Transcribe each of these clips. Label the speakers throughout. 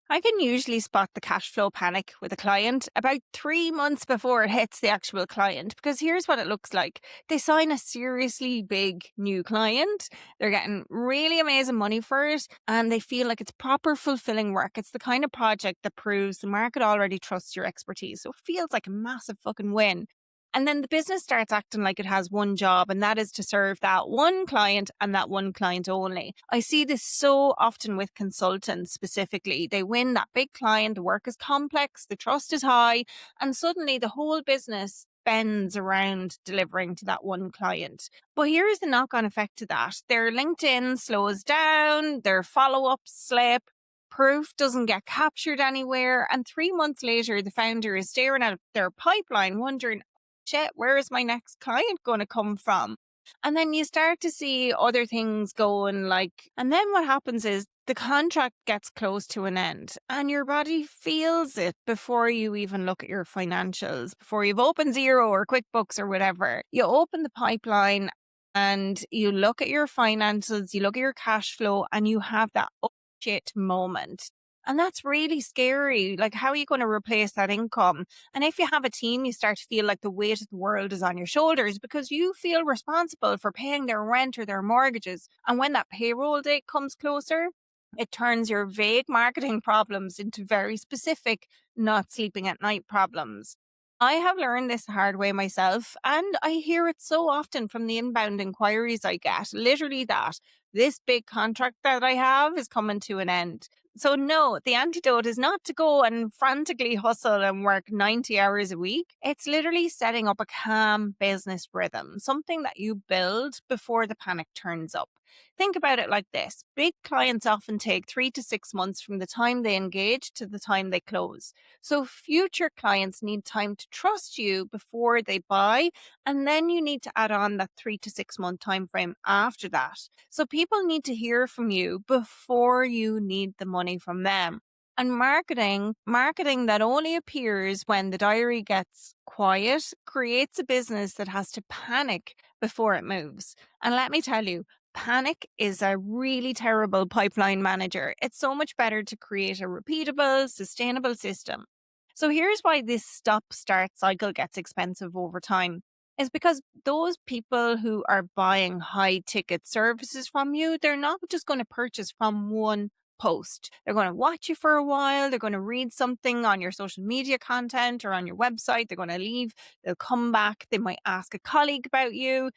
Speaker 1: I can usually spot the cash flow panic with a client about 3 months before it hits the actual client, because here's what it looks like. They sign a seriously big new client. They're getting really amazing money for it, and they feel like it's proper fulfilling work. It's the kind of project that proves the market already trusts your expertise. So it feels like a massive fucking win. And then the business starts acting like it has one job, and that is to serve that one client and that one client only. I see this so often with consultants specifically. They win that big client, the work is complex, the trust is high, and suddenly the whole business bends around delivering to that one client. But here's the knock on effect to that: their LinkedIn slows down, their follow ups slip. Proof doesn't get captured anywhere. And 3 months later, the founder is staring at their pipeline, wondering, shit, where is my next client going to come from? And then you start to see other things going like, and then what happens is the contract gets close to an end and your body feels it before you even look at your financials, before you've opened Zero or QuickBooks or whatever. You open the pipeline and you look at your finances, you look at your cash flow, and you have that oh shit moment. And that's really scary. Like, how are you going to replace that income? And if you have a team, you start to feel like the weight of the world is on your shoulders because you feel responsible for paying their rent or their mortgages. And when that payroll date comes closer, it turns your vague marketing problems into very specific, not sleeping at night problems. I have learned this the hard way myself, and I hear it so often from the inbound inquiries I get. Literally, that this big contract that I have is coming to an end. So, no, the antidote is not to go and frantically hustle and work 90 hours a week. It's literally setting up a calm business rhythm, something that you build before the panic turns up. Think about it like this: big clients often take 3 to 6 months from the time they engage to the time they close. So, future clients need time to trust you before they buy. And then you need to add on that 3 to 6 month time frame after that. So people need to hear from you before you need the money from them. And marketing that only appears when the diary gets quiet, creates a business that has to panic before it moves. And let me tell you, panic is a really terrible pipeline manager. It's so much better to create a repeatable, sustainable system. So here's why this stop-start cycle gets expensive over time. Is because those people who are buying high ticket services from you, they're not just going to purchase from one post. They're going to watch you for a while. They're going to read something on your social media content or on your website. They're going to leave. They'll come back. They might ask a colleague about you.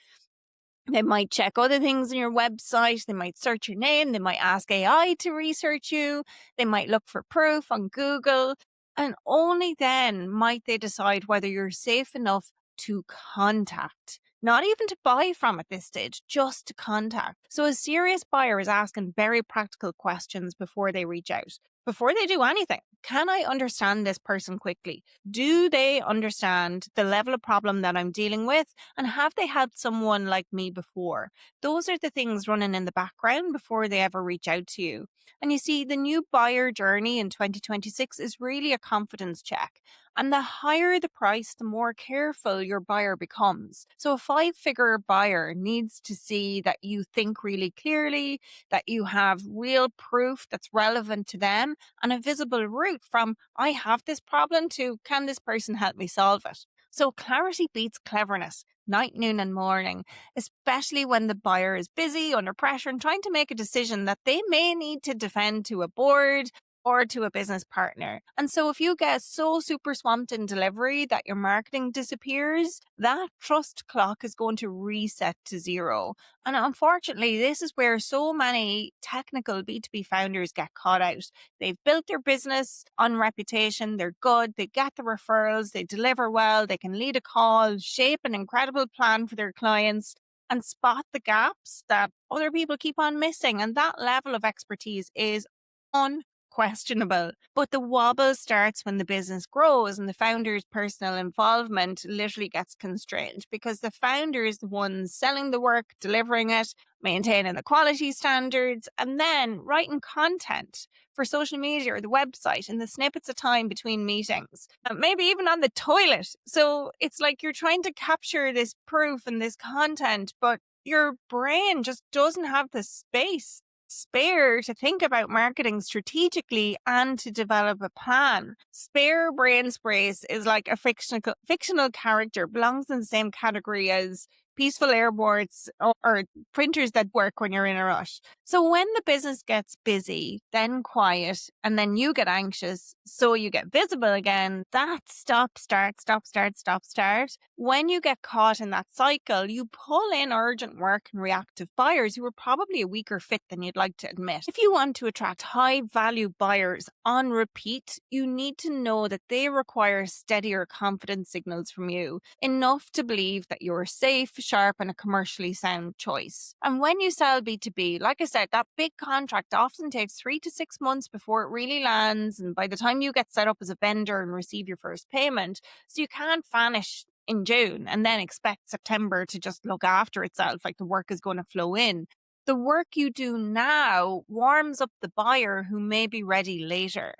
Speaker 1: They might check other things on your website. They might search your name. They might ask AI to research you. They might look for proof on Google. And only then might they decide whether you're safe enough to contact. Not even to buy from at this stage, just to contact. So a serious buyer is asking very practical questions before they reach out, before they do anything. Can I understand this person quickly? Do they understand the level of problem that I'm dealing with? And have they helped someone like me before? Those are the things running in the background before they ever reach out to you. And you see, the new buyer journey in 2026 is really a confidence check. And the higher the price, the more careful your buyer becomes. So a 5-figure buyer needs to see that you think really clearly, that you have real proof that's relevant to them, and a visible route from I have this problem to can this person help me solve it? So clarity beats cleverness, night, noon, and morning, especially when the buyer is busy, under pressure, and trying to make a decision that they may need to defend to a board or to a business partner. And so if you get so super swamped in delivery that your marketing disappears, that trust clock is going to reset to zero. And unfortunately, this is where so many technical B2B founders get caught out. They've built their business on reputation. They're good. They get the referrals. They deliver well. They can lead a call, shape an incredible plan for their clients, and spot the gaps that other people keep on missing. And that level of expertise is unquestionable. But the wobble starts when the business grows and the founder's personal involvement literally gets constrained, because the founder is the one selling the work, delivering it, maintaining the quality standards, and then writing content for social media or the website in the snippets of time between meetings, maybe even on the toilet. So it's like you're trying to capture this proof and this content, but your brain just doesn't have the space spare to think about marketing strategically and to develop a plan. Spare brain space is like a fictional character, belongs in the same category as peaceful airports or printers that work when you're in a rush. So when the business gets busy, then quiet, and then you get anxious, so you get visible again, that stop, start, stop, start, stop, start. When you get caught in that cycle, you pull in urgent work and reactive buyers who are probably a weaker fit than you'd like to admit. If you want to attract high value buyers on repeat, you need to know that they require steadier confidence signals from you, enough to believe that you're safe, sharp, and a commercially sound choice. And when you sell B2B, like I said, that big contract often takes 3 to 6 months before it really lands. And by the time you get set up as a vendor and receive your first payment, so you can't vanish in June and then expect September to just look after itself, like the work is going to flow in. The work you do now warms up the buyer who may be ready later.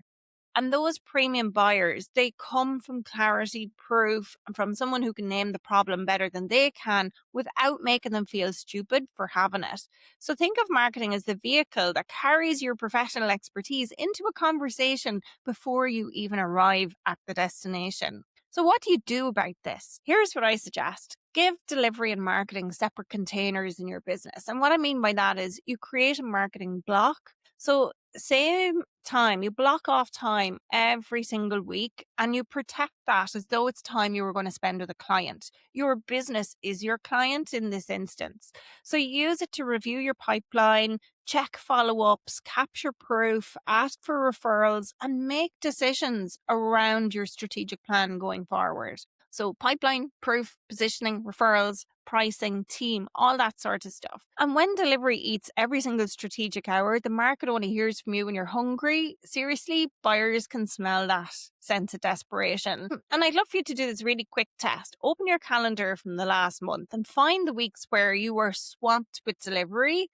Speaker 1: And those premium buyers, they come from clarity, proof, and from someone who can name the problem better than they can without making them feel stupid for having it. So think of marketing as the vehicle that carries your professional expertise into a conversation before you even arrive at the destination. So what do you do about this? Here's what I suggest. Give delivery and marketing separate containers in your business. And what I mean by that is you create a marketing block. So same time, you block off time every single week and you protect that as though it's time you were going to spend with a client. Your business is your client in this instance. So you use it to review your pipeline, check follow-ups, capture proof, ask for referrals, and make decisions around your strategic plan going forward. So pipeline, proof, positioning, referrals, pricing, team, all that sort of stuff. And when delivery eats every single strategic hour, the market only hears from you when you're hungry. Seriously, buyers can smell that sense of desperation. And I'd love for you to do this really quick test. Open your calendar from the last month and find the weeks where you were swamped with delivery.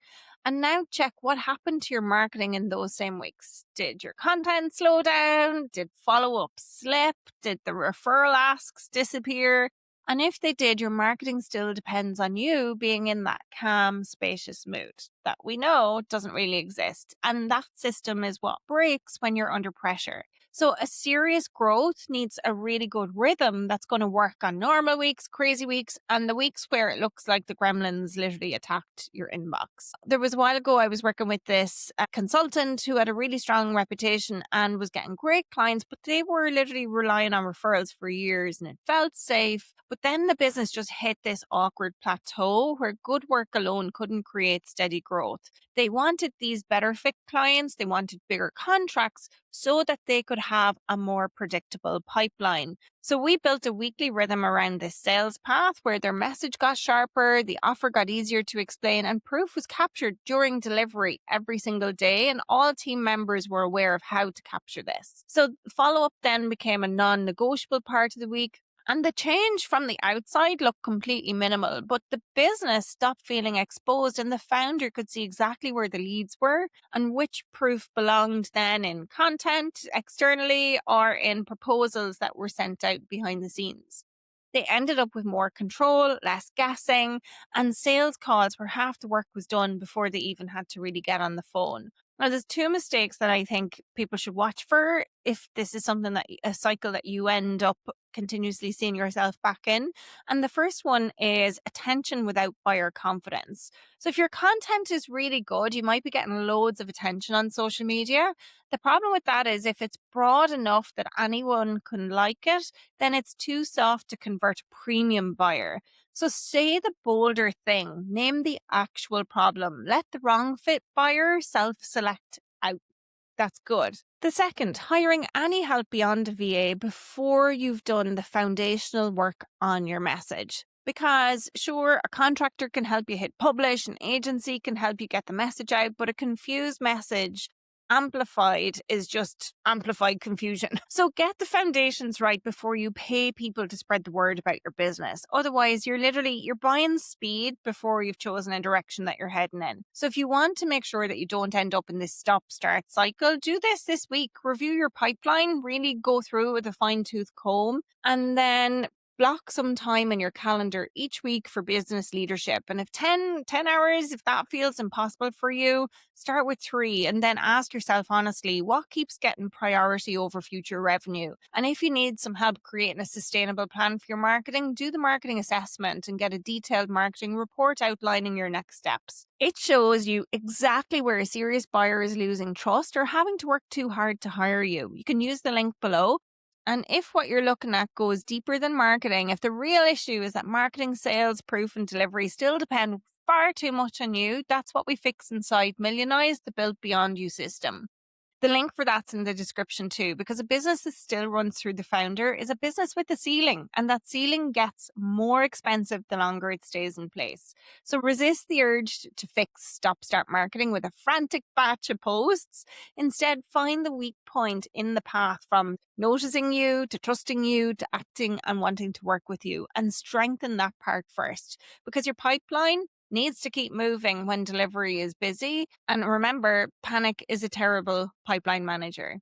Speaker 1: And now check what happened to your marketing in those same weeks. Did your content slow down? Did follow-up slip? Did the referral asks disappear? And if they did, your marketing still depends on you being in that calm, spacious mood that we know doesn't really exist. And that system is what breaks when you're under pressure. So a serious growth needs a really good rhythm that's going to work on normal weeks, crazy weeks, and the weeks where it looks like the gremlins literally attacked your inbox. There was a while ago, I was working with this consultant who had a really strong reputation and was getting great clients, but they were literally relying on referrals for years and it felt safe. But then the business just hit this awkward plateau where good work alone couldn't create steady growth. They wanted these better fit clients, they wanted bigger contracts so that they could have a more predictable pipeline. So we built a weekly rhythm around this sales path where their message got sharper, the offer got easier to explain, and proof was captured during delivery every single day, and all team members were aware of how to capture this. So follow-up then became a non-negotiable part of the week. And the change from the outside looked completely minimal, but the business stopped feeling exposed and the founder could see exactly where the leads were and which proof belonged then in content externally or in proposals that were sent out behind the scenes. They ended up with more control, less guessing, and sales calls where half the work was done before they even had to really get on the phone. Now, there's two mistakes that I think people should watch for if this is something that a cycle that you end up continuously seeing yourself back in. And the first one is attention without buyer confidence. So if your content is really good, you might be getting loads of attention on social media. The problem with that is if it's broad enough that anyone can like it, then it's too soft to convert a premium buyer. So say the bolder thing, name the actual problem. Let the wrong fit buyer self-select out. That's good. The second, hiring any help beyond a VA before you've done the foundational work on your message. Because sure, a contractor can help you hit publish, an agency can help you get the message out, but a confused message amplified is just amplified confusion. So get the foundations right before you pay people to spread the word about your business. Otherwise, you're buying speed before you've chosen a direction that you're heading in. So if you want to make sure that you don't end up in this stop-start cycle, do this week. Review your pipeline, really go through it with a fine-tooth comb, and then Block some time in your calendar each week for business leadership. And if 10 hours, if that feels impossible for you, start with 3 and then ask yourself honestly, what keeps getting priority over future revenue? And if you need some help creating a sustainable plan for your marketing, do the marketing assessment and get a detailed marketing report outlining your next steps. It shows you exactly where a serious buyer is losing trust or having to work too hard to hire you. You can use the link below. And if what you're looking at goes deeper than marketing, if the real issue is that marketing, sales, proof, and delivery still depend far too much on you, that's what we fix inside Millionize, the Built Beyond You system. The link for that's in the description too, because a business that still runs through the founder is a business with a ceiling, and that ceiling gets more expensive the longer it stays in place. So resist the urge to fix stop-start marketing with a frantic batch of posts. Instead, find the weak point in the path from noticing you to trusting you to acting and wanting to work with you, and strengthen that part first, because your pipeline needs to keep moving when delivery is busy. And remember, panic is a terrible pipeline manager.